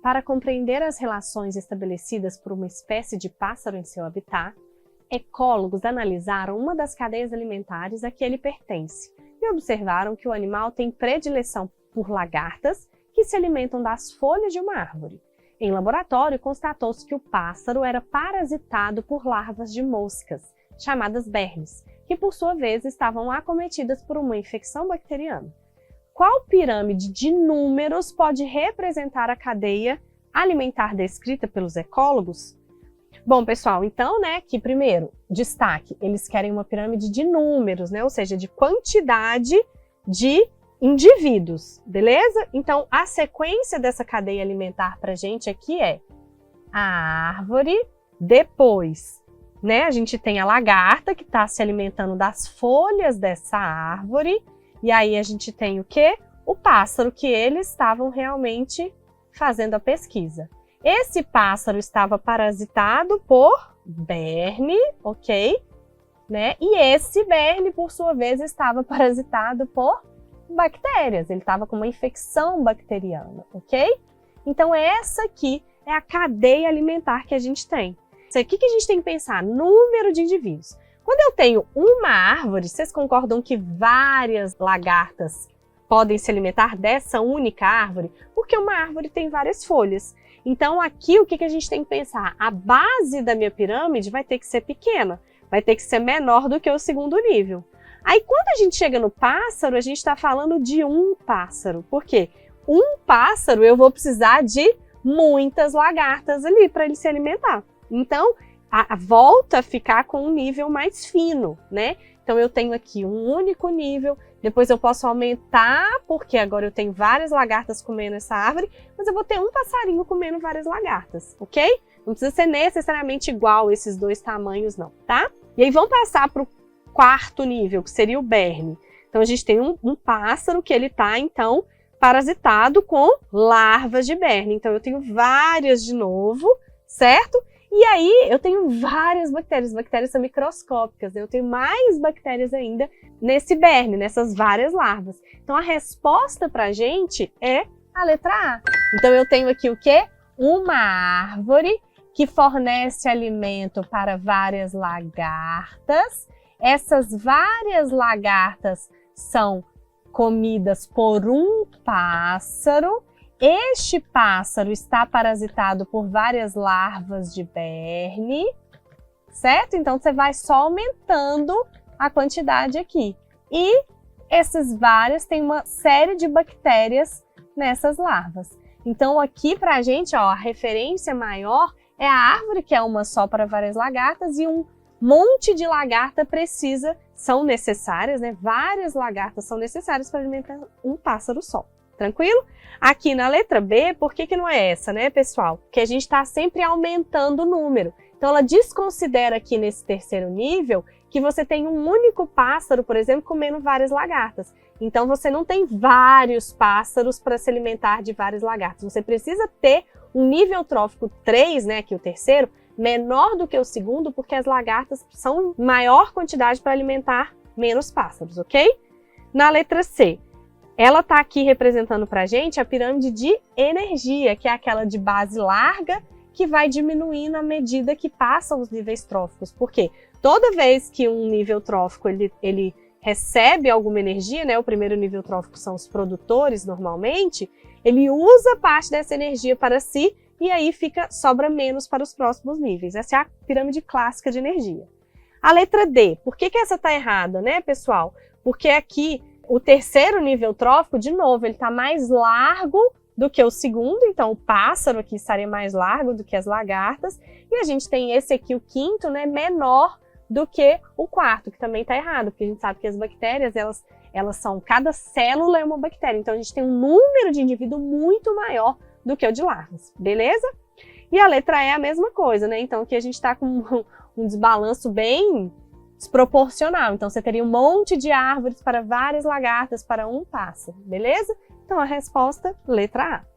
Para compreender as relações estabelecidas por uma espécie de pássaro em seu habitat, ecólogos analisaram uma das cadeias alimentares a que ele pertence e observaram que o animal tem predileção por lagartas que se alimentam das folhas de uma árvore. Em laboratório, constatou-se que o pássaro era parasitado por larvas de moscas, chamadas bernes, que por sua vez estavam acometidas por uma infecção bacteriana. Qual pirâmide de números pode representar a cadeia alimentar descrita pelos ecólogos? Bom, pessoal, então, que primeiro, destaque, eles querem uma pirâmide de números, ou seja, de quantidade de indivíduos, beleza? Então, a sequência dessa cadeia alimentar para a gente aqui é a árvore, depois, a gente tem a lagarta que está se alimentando das folhas dessa árvore, e aí a gente tem o quê? O pássaro, que eles estavam realmente fazendo a pesquisa. Esse pássaro estava parasitado por berne, ok? E esse berne, por sua vez, estava parasitado por bactérias. Ele estava com uma infecção bacteriana, ok? Então, essa aqui é a cadeia alimentar que a gente tem. Isso aqui que a gente tem que pensar, número de indivíduos. Quando eu tenho uma árvore, vocês concordam que várias lagartas podem se alimentar dessa única árvore? Porque uma árvore tem várias folhas. Então aqui o que a gente tem que pensar? A base da minha pirâmide vai ter que ser pequena, vai ter que ser menor do que o segundo nível. Aí quando a gente chega no pássaro, a gente está falando de um pássaro. Por quê? Um pássaro eu vou precisar de muitas lagartas ali para ele se alimentar. Então, volta a ficar com um nível mais fino, Então eu tenho aqui um único nível, depois eu posso aumentar, porque agora eu tenho várias lagartas comendo essa árvore, mas eu vou ter um passarinho comendo várias lagartas, ok? Não precisa ser necessariamente igual esses dois tamanhos não, tá? E aí vamos passar para o quarto nível, que seria o berne. Então a gente tem um pássaro que ele está, então, parasitado com larvas de berne. Então eu tenho várias de novo, certo? E aí eu tenho várias bactérias são microscópicas, eu tenho mais bactérias ainda nesse berne, nessas várias larvas. Então a resposta para a gente é a letra A. Então eu tenho aqui o quê? Uma árvore que fornece alimento para várias lagartas. Essas várias lagartas são comidas por um pássaro. Este pássaro está parasitado por várias larvas de berne, certo? Então, você vai só aumentando a quantidade aqui. E esses vários têm uma série de bactérias nessas larvas. Então, aqui pra gente, a referência maior é a árvore, que é uma só para várias lagartas, e um monte de lagarta são necessárias, Várias lagartas são necessárias para alimentar um pássaro só. Tranquilo? Aqui na letra B, por que não é essa, pessoal? Porque a gente está sempre aumentando o número. Então, ela desconsidera aqui nesse terceiro nível que você tem um único pássaro, por exemplo, comendo várias lagartas. Então, você não tem vários pássaros para se alimentar de várias lagartas. Você precisa ter um nível trófico 3, aqui o terceiro, menor do que o segundo, porque as lagartas são maior quantidade para alimentar menos pássaros, ok? Na letra C, ela está aqui representando para a gente a pirâmide de energia, que é aquela de base larga, que vai diminuindo à medida que passam os níveis tróficos. Por quê? Toda vez que um nível trófico ele recebe alguma energia, o primeiro nível trófico são os produtores normalmente, ele usa parte dessa energia para si e aí sobra menos para os próximos níveis. Essa é a pirâmide clássica de energia. A letra D, por que essa está errada, pessoal? Porque aqui o terceiro nível trófico, de novo, ele está mais largo do que o segundo, então o pássaro aqui estaria mais largo do que as lagartas, e a gente tem esse aqui, o quinto, menor do que o quarto, que também está errado, porque a gente sabe que as bactérias, elas são, cada célula é uma bactéria, então a gente tem um número de indivíduo muito maior do que o de larvas, beleza? E a letra E é a mesma coisa, então aqui a gente está com um desbalanço bem desproporcional. Então, você teria um monte de árvores para várias lagartas para um pássaro, beleza? Então, a resposta, letra A.